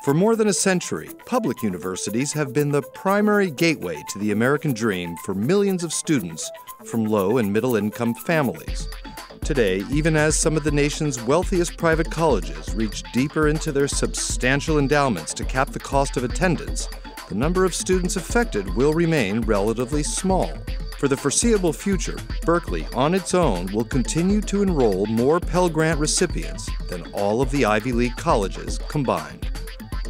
For more than a century, public universities have been the primary gateway to the American dream for millions of students from low and middle-income families. Today, even as some of the nation's wealthiest private colleges reach deeper into their substantial endowments to cap the cost of attendance, the number of students affected will remain relatively small. For the foreseeable future, Berkeley, on its own, will continue to enroll more Pell Grant recipients than all of the Ivy League colleges combined.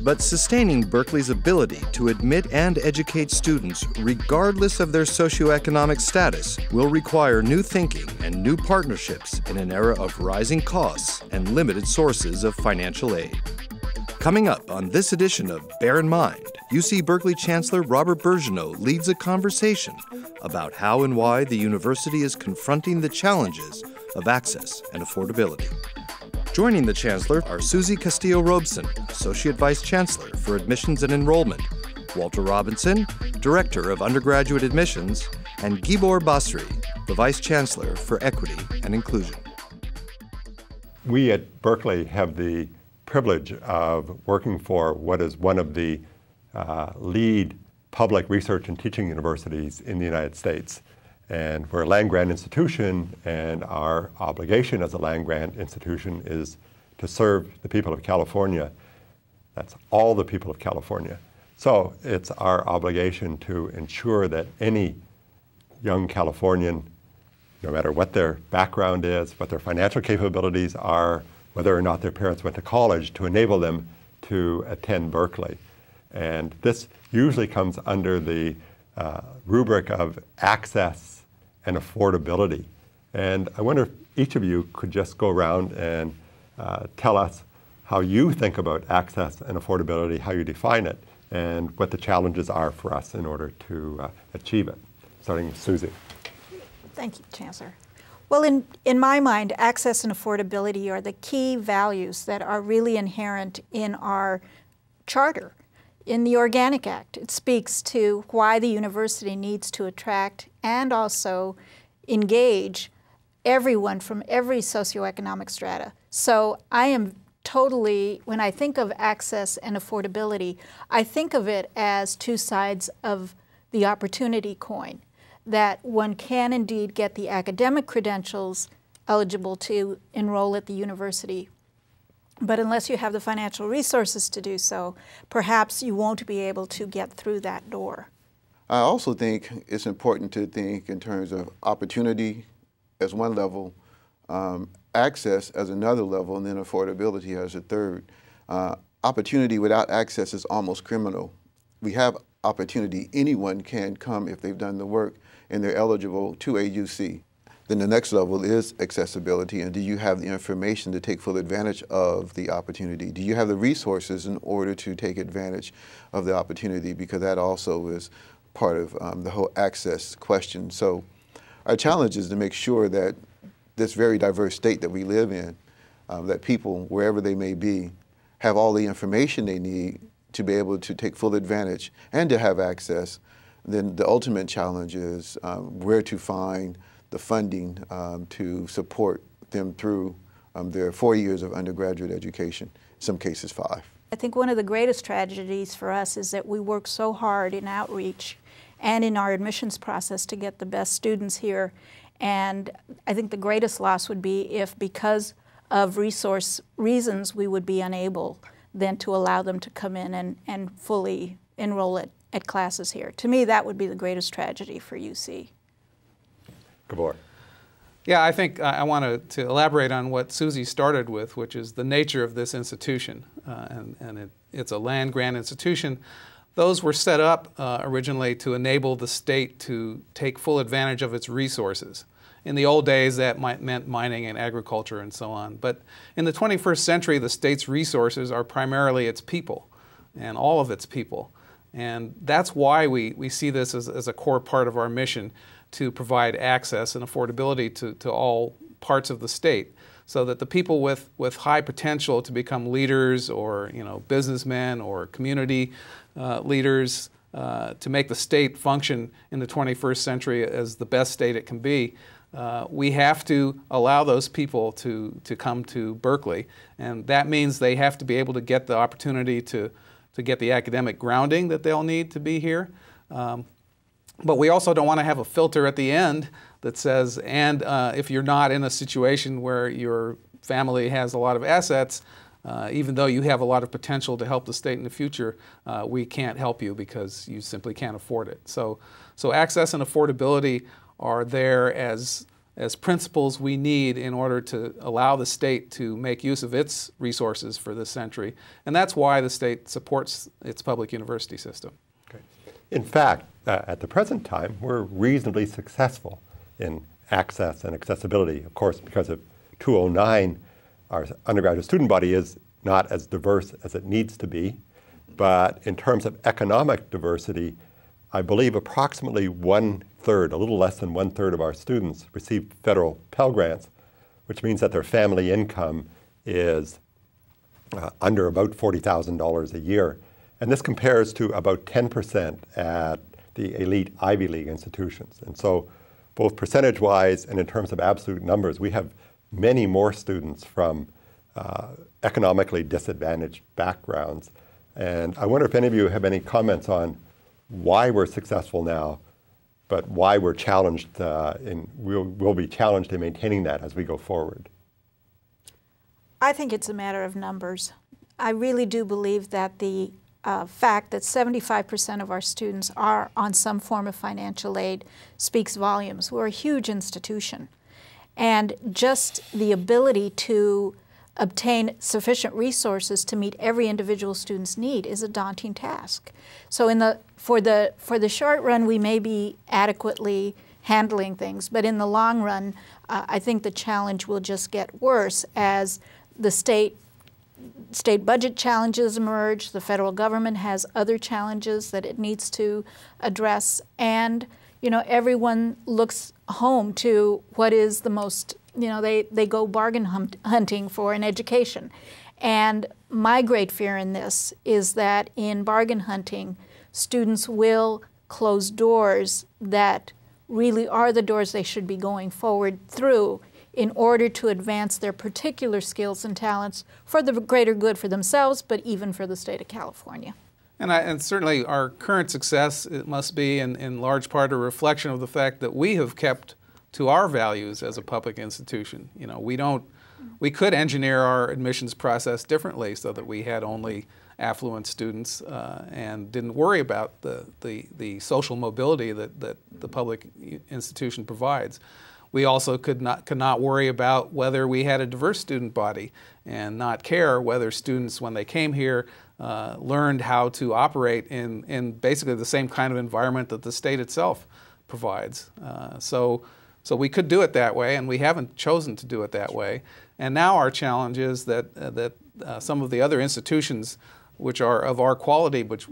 But sustaining Berkeley's ability to admit and educate students regardless of their socioeconomic status will require new thinking and new partnerships in an era of rising costs and limited sources of financial aid. Coming up on this edition of Bear in Mind, UC Berkeley Chancellor Robert Birgeneau leads a conversation about how and why the university is confronting the challenges of access and affordability. Joining the Chancellor are Susie Castillo-Robeson, Associate Vice Chancellor for Admissions and Enrollment, Walter Robinson, Director of Undergraduate Admissions, and Gibor Basri, the Vice Chancellor for Equity and Inclusion. We at Berkeley have the privilege of working for what is one of the lead public research and teaching universities in the United States. And we're a land-grant institution, and our obligation as a land-grant institution is to serve the people of California. That's all the people of California. So it's our obligation to ensure that any young Californian, no matter what their background is, what their financial capabilities are, whether or not their parents went to college, to enable them to attend Berkeley. And this usually comes under the rubric of access and affordability. And I wonder if each of you could just go around and tell us how you think about access and affordability, how you define it, and what the challenges are for us in order to achieve it. Starting with Susie. Thank you, Chancellor. Well, in my mind, access and affordability are the key values that are really inherent in our charter. In the Organic Act, it speaks to why the university needs to attract and also engage everyone from every socioeconomic strata. So I am totally, when I think of access and affordability, I think of it as two sides of the opportunity coin, that one can indeed get the academic credentials eligible to enroll at the university. But unless you have the financial resources to do so, perhaps you won't be able to get through that door. I also think it's important to think in terms of opportunity as one level, access as another level, and then affordability as a third. Opportunity without access is almost criminal. We have opportunity. Anyone can come if they've done the work and they're eligible to a UC. Then the next level is accessibility, and do you have the information to take full advantage of the opportunity? Do you have the resources in order to take advantage of the opportunity? Because that also is part of the whole access question. So our challenge is to make sure that this very diverse state that we live in, that people, wherever they may be, have all the information they need to be able to take full advantage and to have access. Then the ultimate challenge is where to find the funding to support them through their 4 years of undergraduate education, in some cases 5. I think one of the greatest tragedies for us is that we work so hard in outreach and in our admissions process to get the best students here. And I think the greatest loss would be if, because of resource reasons, we would be unable then to allow them to come in and fully enroll at classes here. To me, that would be the greatest tragedy for UC. Gabor. Yeah, I think I wanted to elaborate on what Susie started with, which is the nature of this institution. It's a land-grant institution. Those were set up originally to enable the state to take full advantage of its resources. In the old days, that meant mining and agriculture and so on. But in the 21st century, the state's resources are primarily its people, and all of its people. And that's why we see this as a core part of our mission, to provide access and affordability to all parts of the state, so that the people with high potential to become leaders, or businessmen or community leaders, to make the state function in the 21st century as the best state it can be, we have to allow those people to come to Berkeley, and that means they have to be able to get the opportunity to get the academic grounding that they'll need to be here. But we also don't want to have a filter at the end that says, and if you're not in a situation where your family has a lot of assets, even though you have a lot of potential to help the state in the future, we can't help you because you simply can't afford it. So access and affordability are there as principles we need in order to allow the state to make use of its resources for this century. And that's why the state supports its public university system. Okay. In fact, at the present time, we're reasonably successful in access and accessibility. Of course, because of 209, our undergraduate student body is not as diverse as it needs to be. But in terms of economic diversity, I believe approximately 1/3, a little less than 1/3 of our students receive federal Pell Grants, which means that their family income is under about $40,000 a year. And this compares to about 10% at the elite Ivy League institutions. And so both percentage-wise and in terms of absolute numbers, we have many more students from economically disadvantaged backgrounds. And I wonder if any of you have any comments on why we're successful now, but why we're challenged, we'll be challenged in maintaining that as we go forward. I think it's a matter of numbers. I really do believe that the fact that 75% of our students are on some form of financial aid speaks volumes. We're a huge institution. And just the ability to obtain sufficient resources to meet every individual student's need is a daunting task. So for the short run, we may be adequately handling things, but in the long run, I think the challenge will just get worse as the state budget challenges emerge, the federal government has other challenges that it needs to address, and everyone looks home to what is the most, they go bargain hunting for an education. And my great fear in this is that in bargain hunting, students will close doors that really are the doors they should be going forward through in order to advance their particular skills and talents for the greater good for themselves, but even for the state of California. And certainly our current success, it must be in large part a reflection of the fact that we have kept to our values as a public institution. We could engineer our admissions process differently so that we had only affluent students and didn't worry about the social mobility that the public institution provides. We also could not worry about whether we had a diverse student body and not care whether students, when they came here, learned how to operate in basically the same kind of environment that the state itself provides. So we could do it that way, and we haven't chosen to do it that way. And now our challenge is that some of the other institutions, which are of our quality but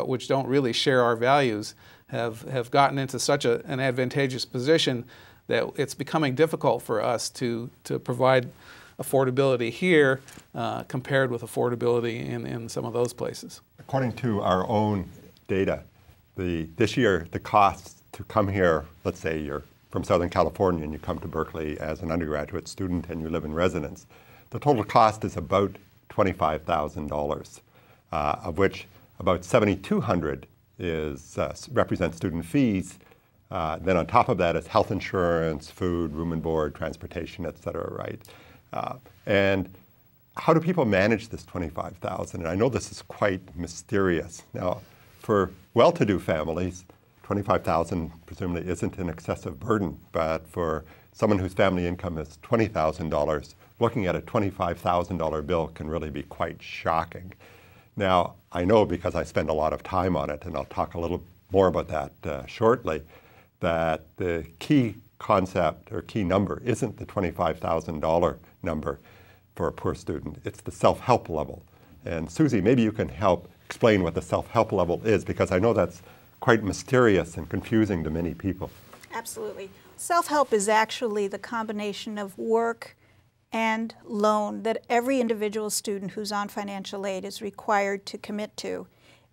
which don't really share our values, have gotten into such an advantageous position that it's becoming difficult for us to provide affordability here compared with affordability in some of those places. According to our own data, this year the costs to come here, let's say you're from Southern California and you come to Berkeley as an undergraduate student and you live in residence, the total cost is about $25,000, of which about $7,200 represents student fees. Then on top of that is health insurance, food, room and board, transportation, et cetera, right? And how do people manage this $25,000? And I know this is quite mysterious. Now, for well-to-do families, $25,000 presumably isn't an excessive burden, but for someone whose family income is $20,000, looking at a $25,000 bill can really be quite shocking. Now, I know because I spend a lot of time on it, and I'll talk a little more about that shortly, that the key concept or key number isn't the $25,000 number for a poor student, it's the self-help level. And Susie, maybe you can help explain what the self-help level is, because I know that's quite mysterious and confusing to many people. Absolutely. Self-help is actually the combination of work and loan that every individual student who's on financial aid is required to commit to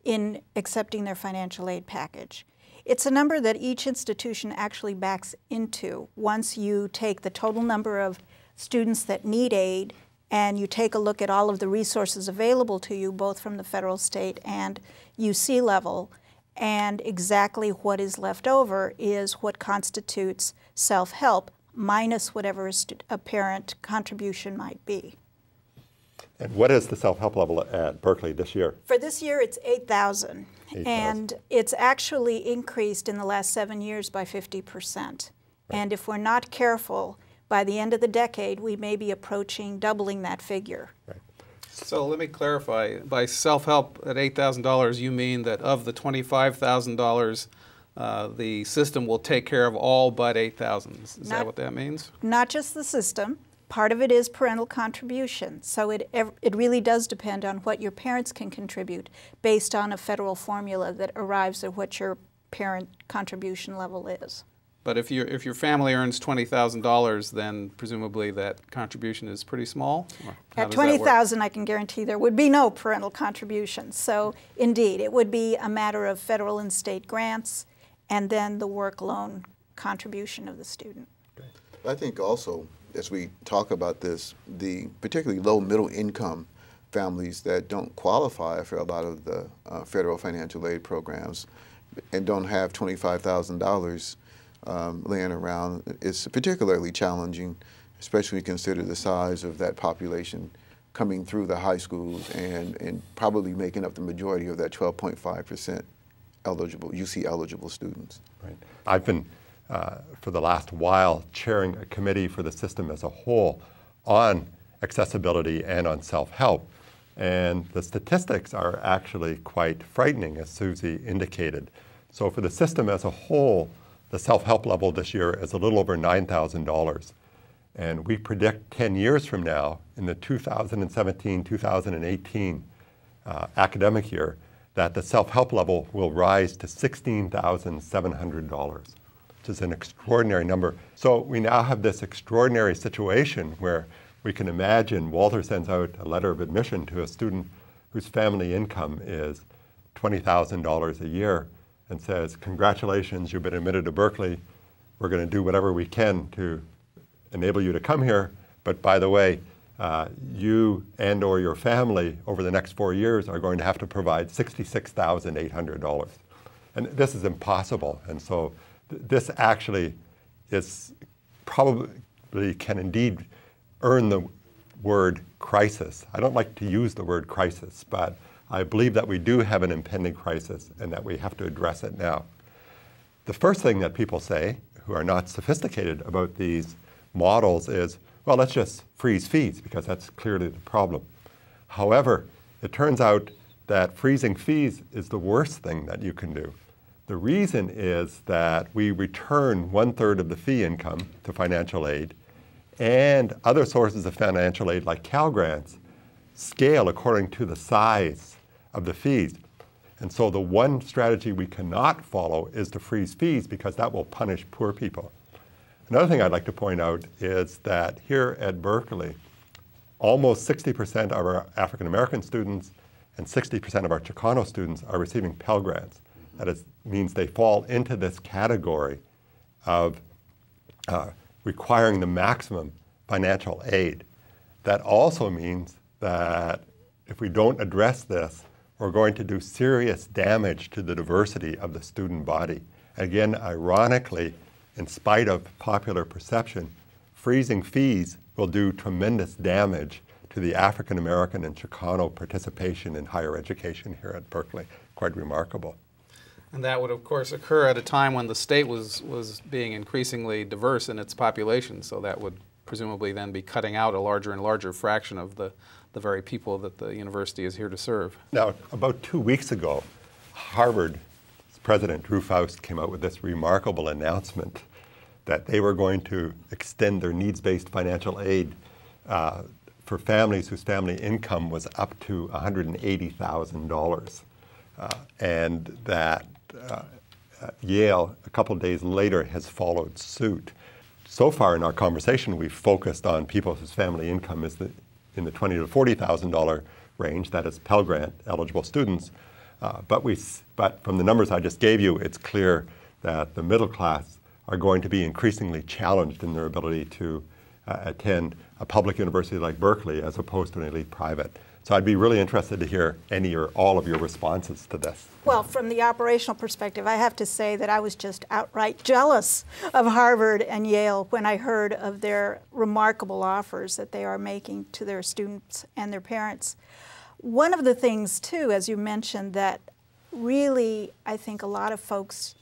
in accepting their financial aid package. It's a number that each institution actually backs into once you take the total number of students that need aid and you take a look at all of the resources available to you, both from the federal, state, and UC level, and exactly what is left over is what constitutes self-help minus whatever a parent contribution might be. And what is the self-help level at Berkeley this year? For this year, it's 8,000. And it's actually increased in the last 7 years by 50%. Right. And if we're not careful, by the end of the decade, we may be approaching doubling that figure. Right. So let me clarify. By self-help at $8,000, you mean that of the $25,000, the system will take care of all but $8,000. Is that what that means? Not just the system. Part of it is parental contribution. So it really does depend on what your parents can contribute based on a federal formula that arrives at what your parent contribution level is. But if your family earns $20,000, then presumably that contribution is pretty small? At $20,000, I can guarantee there would be no parental contribution. So indeed, it would be a matter of federal and state grants and then the work loan contribution of the student. I think also, as we talk about this, the particularly low middle income families that don't qualify for a lot of the federal financial aid programs and don't have $25,000 laying around, is particularly challenging, especially when you consider the size of that population coming through the high schools and probably making up the majority of that 12.5% eligible, UC eligible students. Right. I've been for the last while chairing a committee for the system as a whole on accessibility and on self-help. And the statistics are actually quite frightening, as Susie indicated. So for the system as a whole, the self-help level this year is a little over $9,000. And we predict 10 years from now, in the 2017-2018 academic year, that the self-help level will rise to $16,700. Which is an extraordinary number. So we now have this extraordinary situation where we can imagine Walter sends out a letter of admission to a student whose family income is $20,000 a year and says, congratulations, you've been admitted to Berkeley. We're going to do whatever we can to enable you to come here. But by the way, you and or your family over the next 4 years are going to have to provide $66,800. And this is impossible. And so this actually is probably can indeed earn the word crisis. I don't like to use the word crisis, but I believe that we do have an impending crisis and that we have to address it now. The first thing that people say, who are not sophisticated about these models, is, well, let's just freeze fees because that's clearly the problem. However, it turns out that freezing fees is the worst thing that you can do. The reason is that we return 1/3 of the fee income to financial aid, and other sources of financial aid like Cal Grants scale according to the size of the fees. And so the one strategy we cannot follow is to freeze fees because that will punish poor people. Another thing I'd like to point out is that here at Berkeley, almost 60% of our African American students and 60% of our Chicano students are receiving Pell Grants. That means they fall into this category of requiring the maximum financial aid. That also means that if we don't address this, we're going to do serious damage to the diversity of the student body. Again, ironically, in spite of popular perception, freezing fees will do tremendous damage to the African American and Chicano participation in higher education here at Berkeley. Quite remarkable. And that would, of course, occur at a time when the state was being increasingly diverse in its population, so that would presumably then be cutting out a larger and larger fraction of the very people that the university is here to serve. Now, about 2 weeks ago, Harvard's President Drew Faust came out with this remarkable announcement that they were going to extend their needs-based financial aid for families whose family income was up to $180,000. And that Yale, a couple of days later, has followed suit. So far in our conversation, we've focused on people whose family income is in the $20,000 to $40,000 range, that is Pell Grant eligible students. But from the numbers I just gave you, it's clear that the middle class are going to be increasingly challenged in their ability to attend a public university like Berkeley as opposed to an elite private. So I'd be really interested to hear any or all of your responses to this. Well, from the operational perspective, I have to say that I was just outright jealous of Harvard and Yale when I heard of their remarkable offers that they are making to their students and their parents. One of the things, too, as you mentioned, that really I think a lot of folks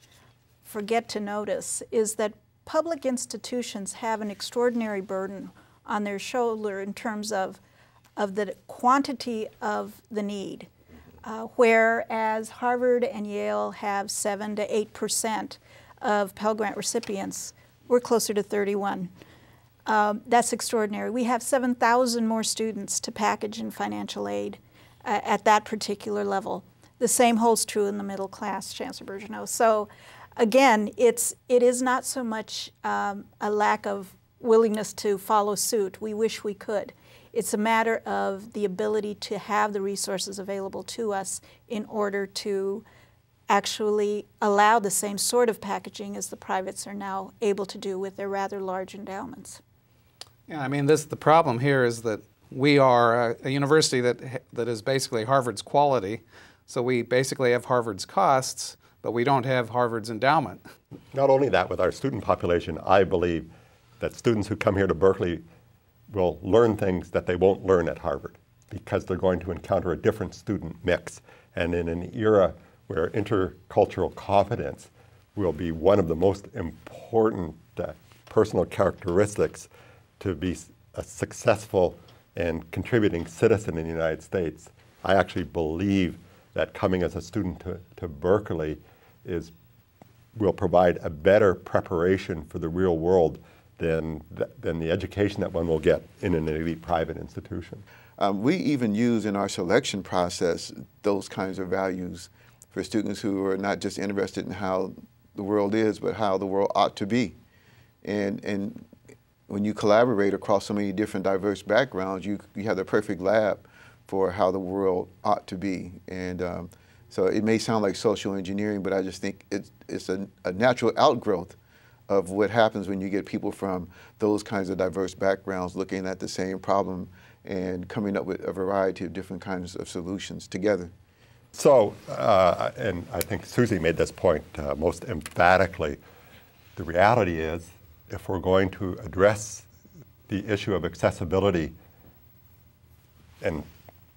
forget to notice is that public institutions have an extraordinary burden on their shoulder in terms of the quantity of the need, whereas Harvard and Yale have 7 to 8% of Pell Grant recipients. We're closer to 31. That's extraordinary. We have 7,000 more students to package in financial aid at that particular level. The same holds true in the middle class, Chancellor Birgeneau. So again, it is not so much a lack of willingness to follow suit. We wish we could. It's a matter of the ability to have the resources available to us in order to actually allow the same sort of packaging as the privates are now able to do with their rather large endowments. Yeah, I mean, the problem here is that we are a university that is basically Harvard's quality, so we basically have Harvard's costs, but we don't have Harvard's endowment. Not only that, with our student population, I believe that students who come here to Berkeley will learn things that they won't learn at Harvard because they're going to encounter a different student mix. And in an era where intercultural competence will be one of the most important personal characteristics to be a successful and contributing citizen in the United States, I actually believe that coming as a student to Berkeley will provide a better preparation for the real world than the education that one will get in an elite private institution. We even use in our selection process those kinds of values for students who are not just interested in how the world is, but how the world ought to be. And when you collaborate across so many different diverse backgrounds, you have the perfect lab for how the world ought to be. And so it may sound like social engineering, but I just think it's a natural outgrowth of what happens when you get people from those kinds of diverse backgrounds looking at the same problem and coming up with a variety of different kinds of solutions together. So, and I think Susie made this point most emphatically, the reality is if we're going to address the issue of accessibility and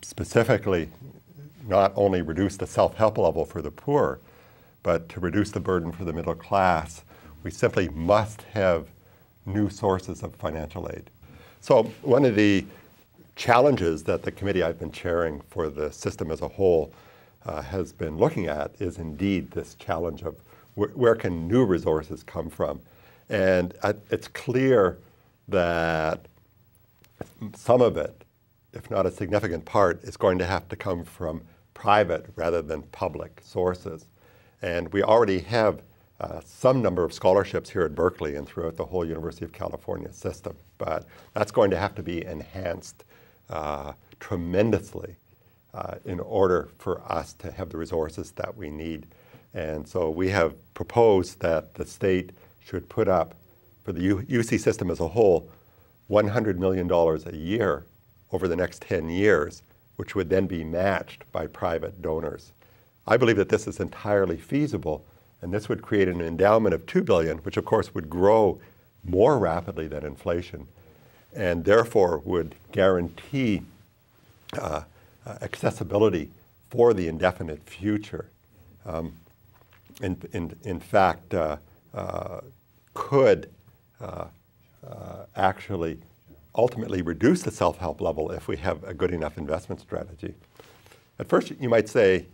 specifically not only reduce the self-help level for the poor, but to reduce the burden for the middle class, we simply must have new sources of financial aid. So one of the challenges that the committee I've been chairing for the system as a whole has been looking at is indeed this challenge of where can new resources come from? And it's clear that some of it, if not a significant part, is going to have to come from private rather than public sources. And we already have some number of scholarships here at Berkeley and throughout the whole University of California system, but that's going to have to be enhanced tremendously in order for us to have the resources that we need. And so we have proposed that the state should put up, for the UC system as a whole, $100 million a year over the next 10 years, which would then be matched by private donors. I believe that this is entirely feasible, and this would create an endowment of $2 billion, which of course would grow more rapidly than inflation, and therefore would guarantee accessibility for the indefinite future. In fact, could actually ultimately reduce the self-help level if we have a good enough investment strategy. At first, you might say,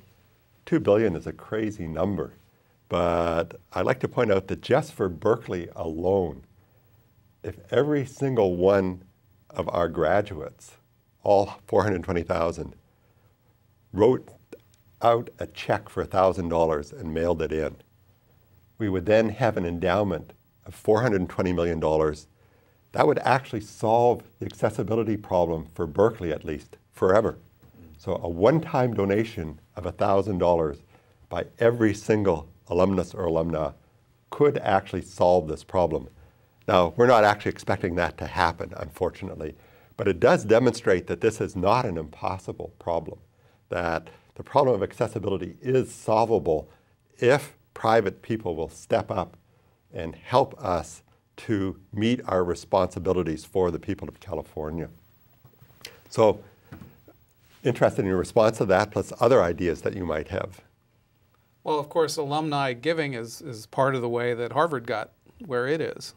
$2 billion is a crazy number, but I'd like to point out that just for Berkeley alone, if every single one of our graduates, all 420,000, wrote out a check for $1,000 and mailed it in, we would then have an endowment of $420 million. That would actually solve the accessibility problem for Berkeley, at least, forever. So a one-time donation of $1,000 by every single alumnus or alumna could actually solve this problem. Now, we're not actually expecting that to happen, unfortunately, but it does demonstrate that this is not an impossible problem, that the problem of accessibility is solvable if private people will step up and help us to meet our responsibilities for the people of California. So, interested in your response to that, plus other ideas that you might have. Well, of course, alumni giving is part of the way that Harvard got where it is.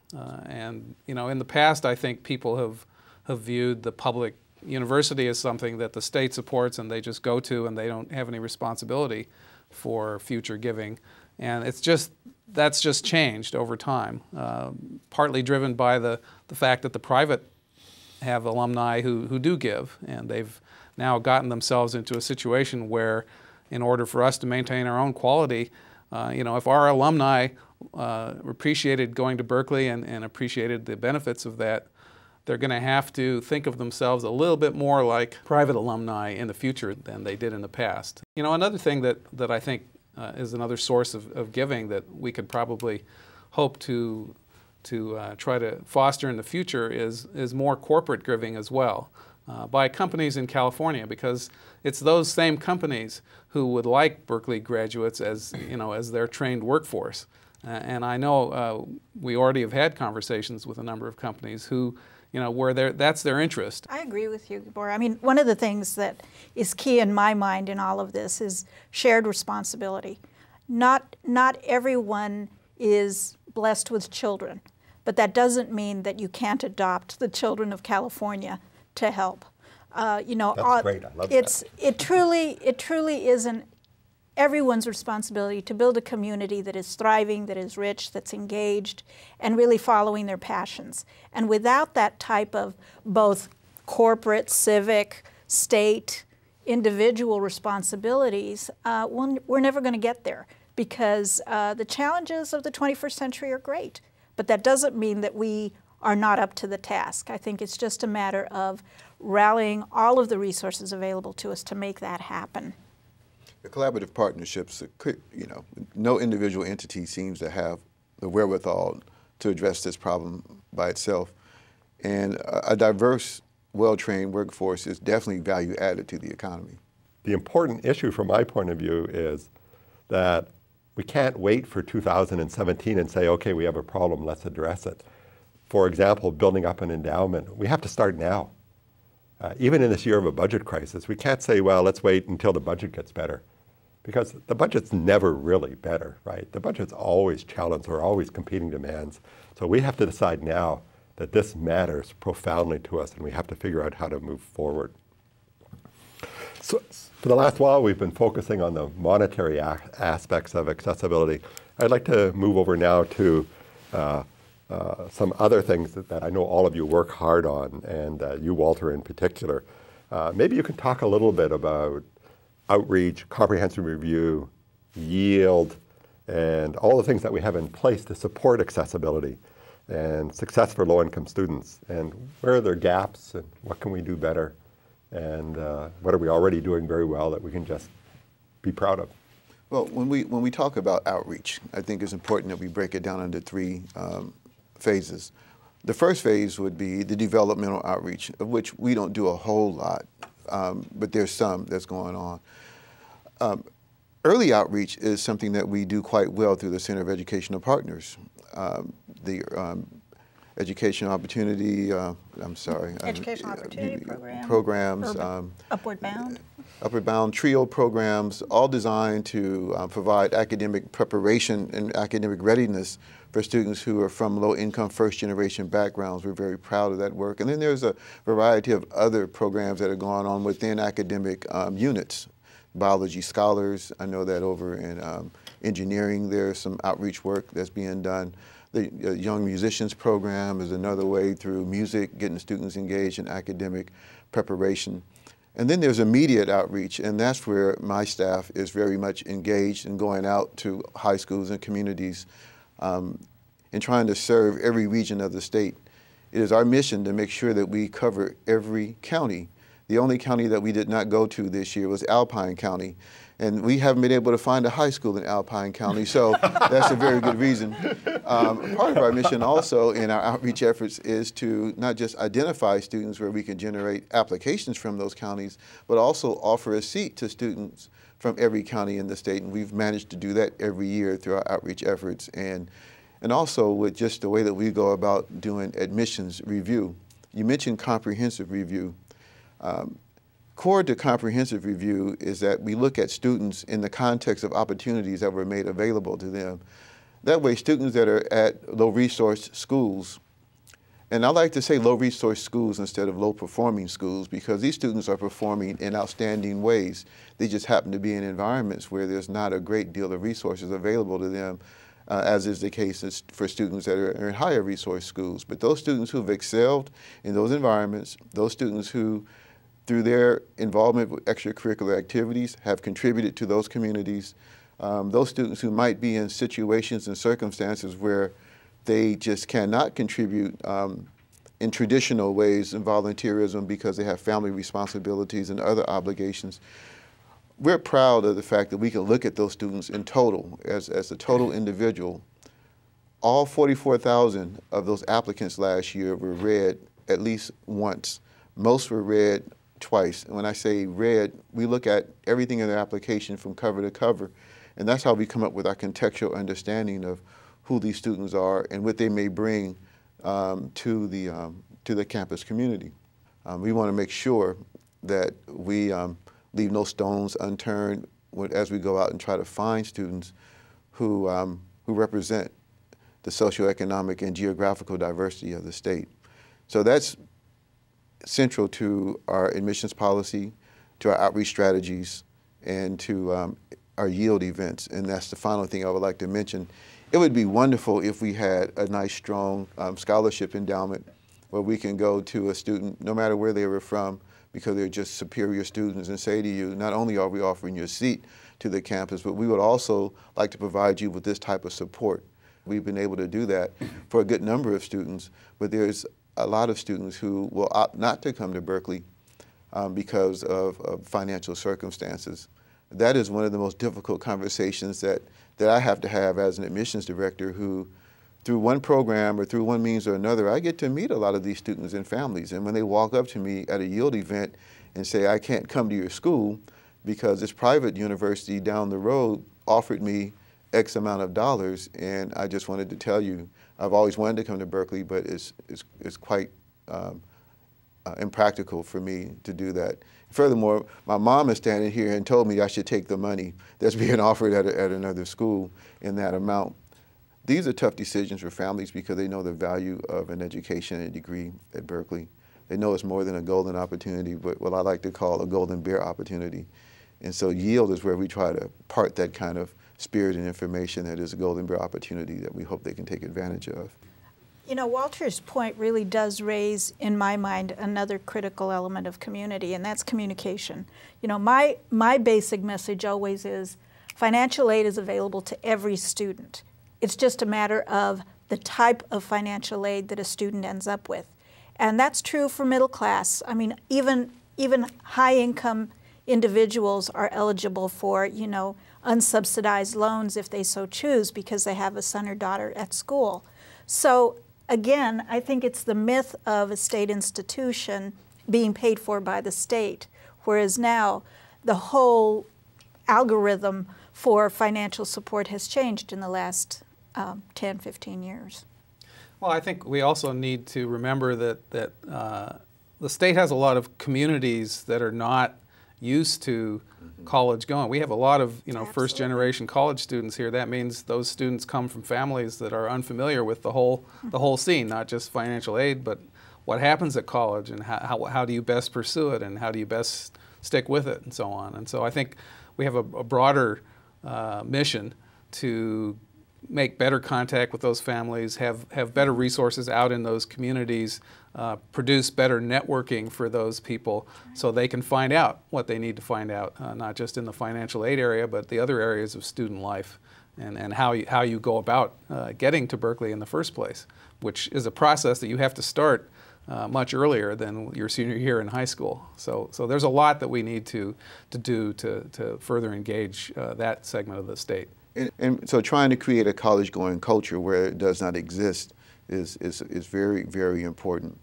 And, you know, in the past, I think people have viewed the public university as something that the state supports and they just go to and they don't have any responsibility for future giving. And that's just changed over time, partly driven by the fact that the private have alumni who do give, and they've now gotten themselves into a situation where in order for us to maintain our own quality, you know, if our alumni appreciated going to Berkeley and appreciated the benefits of that, they're going to have to think of themselves a little bit more like private alumni in the future than they did in the past. You know, another thing that I think is another source of giving that we could probably hope to try to foster in the future is more corporate giving as well by companies in California, because it's those same companies who would like Berkeley graduates as, you know, as their trained workforce. And I know we already have had conversations with a number of companies who, you know, where that's their interest. I agree with you, Gabor. I mean, one of the things that is key in my mind in all of this is shared responsibility. Not everyone is blessed with children, but that doesn't mean that you can't adopt the children of California to help. You know, that's great. I love that. It truly isn't everyone's responsibility to build a community that is thriving, that is rich, that's engaged, and really following their passions. And without that type of both corporate, civic, state, individual responsibilities, we're never going to get there, because the challenges of the 21st century are great. But that doesn't mean that we are not up to the task. I think it's just a matter of rallying all of the resources available to us to make that happen. The collaborative partnerships, you know, no individual entity seems to have the wherewithal to address this problem by itself. And a diverse, well-trained workforce is definitely value added to the economy. The important issue from my point of view is that we can't wait for 2017 and say, okay, we have a problem, let's address it. For example, building up an endowment, we have to start now. Even in this year of a budget crisis, we can't say, well, let's wait until the budget gets better. Because the budget's never really better, right? The budget's always challenged, or always competing demands. So we have to decide now that this matters profoundly to us, and we have to figure out how to move forward. So for the last while, we've been focusing on the monetary aspects of accessibility. I'd like to move over now to some other things that I know all of you work hard on, and you, Walter, in particular. Maybe you can talk a little bit about outreach, comprehensive review, yield, and all the things that we have in place to support accessibility and success for low-income students. And where are there gaps, and what can we do better? And what are we already doing very well that we can just be proud of? Well, when we talk about outreach, I think it's important that we break it down into three phases. The first phase would be the developmental outreach, of which we don't do a whole lot, but there's some that's going on. Early outreach is something that we do quite well through the Center of Educational Partners. The Educational Opportunity, Educational Opportunity programs. Upward Bound. Upward Bound TRIO programs, all designed to provide academic preparation and academic readiness for students who are from low-income first-generation backgrounds. We're very proud of that work. And then there's a variety of other programs that are going on within academic units. Biology scholars, I know that over in engineering there's some outreach work that's being done. The Young Musicians Program is another way through music, getting students engaged in academic preparation. And then there's immediate outreach, and that's where my staff is very much engaged in going out to high schools and communities and trying to serve every region of the state. It is our mission to make sure that we cover every county. The only county that we did not go to this year was Alpine County, And we haven't been able to find a high school in Alpine County, so that's a very good reason. Part of our mission also in our outreach efforts is to not just identify students where we can generate applications from those counties, but also offer a seat to students from every county in the state. And we've managed to do that every year through our outreach efforts. And also with just the way that we go about doing admissions review. You mentioned comprehensive review. Core to comprehensive review is that we look at students in the context of opportunities that were made available to them. That way, students that are at low-resource schools, and I like to say low-resource schools instead of low-performing schools, because these students are performing in outstanding ways. They just happen to be in environments where there's not a great deal of resources available to them, as is the case for students that are in higher resource schools. But those students who have excelled in those environments, those students who through their involvement with extracurricular activities have contributed to those communities, those students who might be in situations and circumstances where they just cannot contribute in traditional ways in volunteerism because they have family responsibilities and other obligations. We're proud of the fact that we can look at those students in total, as a total individual. All 44,000 of those applicants last year were read at least once. Most were read twice. And when I say read, we look at everything in their application from cover to cover. And that's how we come up with our contextual understanding of who these students are and what they may bring to the campus community. We want to make sure that we leave no stones unturned as we go out and try to find students who represent the socioeconomic and geographical diversity of the state. So that's central to our admissions policy, to our outreach strategies, and to our yield events. And that's the final thing I would like to mention. It would be wonderful if we had a nice, strong scholarship endowment where we can go to a student, no matter where they were from, because they're just superior students, and say to you, not only are we offering you a seat to the campus, but we would also like to provide you with this type of support. We've been able to do that for a good number of students, but there's a lot of students who will opt not to come to Berkeley because of financial circumstances. That is one of the most difficult conversations that I have to have as an admissions director who, through one program or through one means or another, I get to meet a lot of these students and families. And when they walk up to me at a yield event and say, I can't come to your school because this private university down the road offered me X amount of dollars, and I just wanted to tell you, I've always wanted to come to Berkeley, but it's quite impractical for me to do that. Furthermore, my mom is standing here and told me I should take the money that's being offered at another school in that amount. These are tough decisions for families because they know the value of an education and a degree at Berkeley. They know it's more than a golden opportunity, but what I like to call a golden bear opportunity. And so yield is where we try to part that kind of spirit and information that is a golden bear opportunity that we hope they can take advantage of. You know, Walter's point really does raise, in my mind, another critical element of community, and that's communication. You know, my basic message always is financial aid is available to every student. It's just a matter of the type of financial aid that a student ends up with. And that's true for middle class. I mean, even high-income individuals are eligible for, you know, unsubsidized loans if they so choose because they have a son or daughter at school. So again, I think it's the myth of a state institution being paid for by the state, whereas now the whole algorithm for financial support has changed in the last 10, 15 years. Well, I think we also need to remember that the state has a lot of communities that are not used to college going. We have a lot of, you know, first generation college students here. That means those students come from families that are unfamiliar with the whole scene, not just financial aid, but what happens at college and how do you best pursue it and how do you best stick with it and so on. And so I think we have a broader mission to make better contact with those families, have better resources out in those communities, produce better networking for those people so they can find out what they need to find out, not just in the financial aid area, but the other areas of student life and how you go about getting to Berkeley in the first place, which is a process that you have to start much earlier than your senior year in high school. So there's a lot that we need to do to further engage that segment of the state. And so trying to create a college-going culture where it does not exist is very, very important.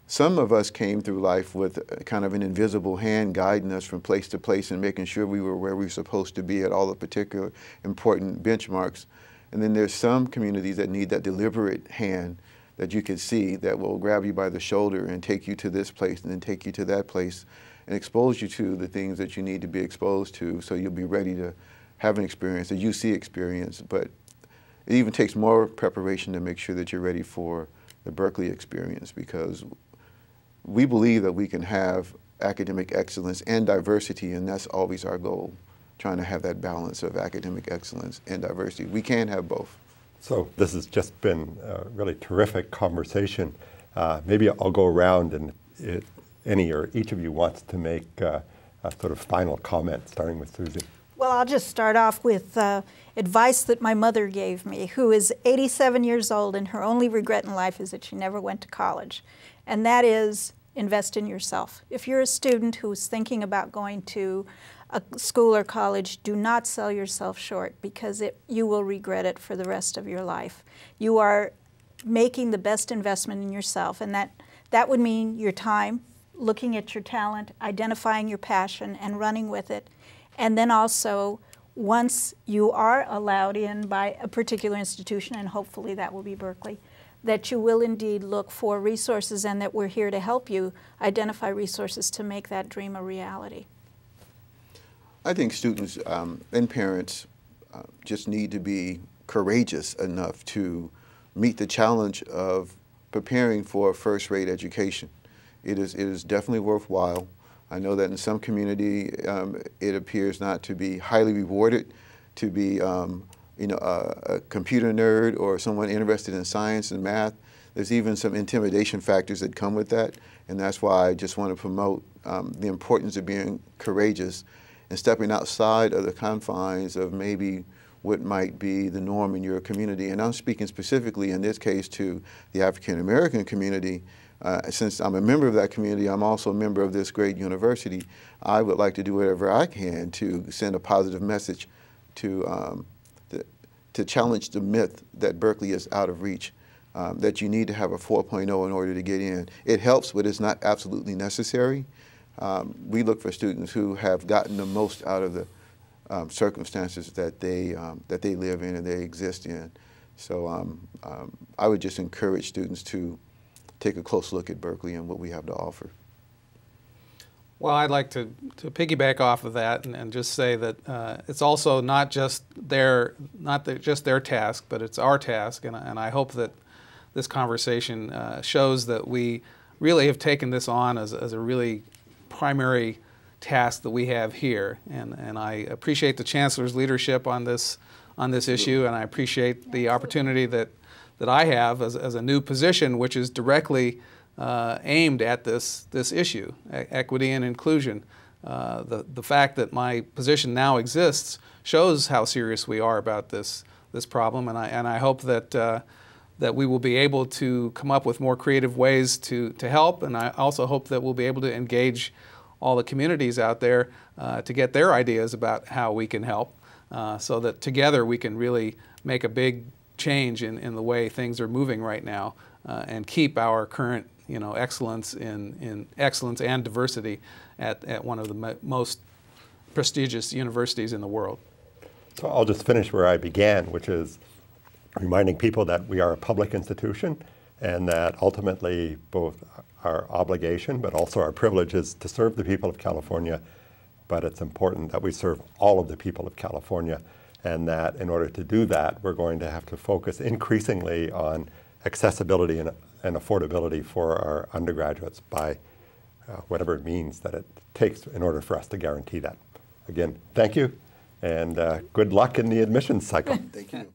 Some of us came through life with kind of an invisible hand guiding us from place to place and making sure we were where we were supposed to be at all the particular important benchmarks. And then there's some communities that need that deliberate hand that you can see that will grab you by the shoulder and take you to this place and then take you to that place and expose you to the things that you need to be exposed to so you'll be ready to have an experience, a UC experience. But it even takes more preparation to make sure that you're ready for the Berkeley experience, because we believe that we can have academic excellence and diversity, and that's always our goal, trying to have that balance of academic excellence and diversity. We can have both. So this has just been a really terrific conversation. Maybe I'll go around, and if any or each of you wants to make a sort of final comment, starting with Susie. Well, I'll just start off with advice that my mother gave me, who is 87 years old, and her only regret in life is that she never went to college. And that is, invest in yourself. If you're a student who's thinking about going to a school or college, do not sell yourself short, because you will regret it for the rest of your life. You are making the best investment in yourself, and that would mean your time, looking at your talent, identifying your passion, and running with it. And then also, once you are allowed in by a particular institution, and hopefully that will be Berkeley, that you will indeed look for resources, and that we're here to help you identify resources to make that dream a reality. I think students and parents just need to be courageous enough to meet the challenge of preparing for a first-rate education. It is definitely worthwhile. I know that in some community it appears not to be highly rewarded to be a computer nerd or someone interested in science and math. There's even some intimidation factors that come with that, and that's why I just want to promote the importance of being courageous and stepping outside of the confines of maybe what might be the norm in your community. And I'm speaking specifically in this case to the African American community. Since I'm a member of that community, I'm also a member of this great university. I would like to do whatever I can to send a positive message to challenge the myth that Berkeley is out of reach, that you need to have a 4.0 in order to get in. It helps, but it's not absolutely necessary. We look for students who have gotten the most out of the circumstances that they live in and they exist in. So I would just encourage students to take a close look at Berkeley and what we have to offer. Well, I'd like to piggyback off of that and just say that it's also not just their task, but it's our task, and I hope that this conversation shows that we really have taken this on as a really primary task that we have here, and I appreciate the Chancellor's leadership on this issue, and I appreciate the opportunity that I have as a new position, which is directly aimed at this issue, equity and inclusion. The fact that my position now exists shows how serious we are about this problem, and I hope that we will be able to come up with more creative ways to help, and I also hope that we'll be able to engage all the communities out there to get their ideas about how we can help, so that together we can really make a big change in the way things are moving right now, and keep our current excellence in excellence and diversity at one of the most prestigious universities in the world. So I'll just finish where I began, which is reminding people that we are a public institution, and that ultimately both our obligation but also our privilege is to serve the people of California, but it's important that we serve all of the people of California, and that in order to do that, we're going to have to focus increasingly on accessibility and affordability for our undergraduates by whatever it means that it takes in order for us to guarantee that. Again, thank you, and good luck in the admissions cycle. Thank you.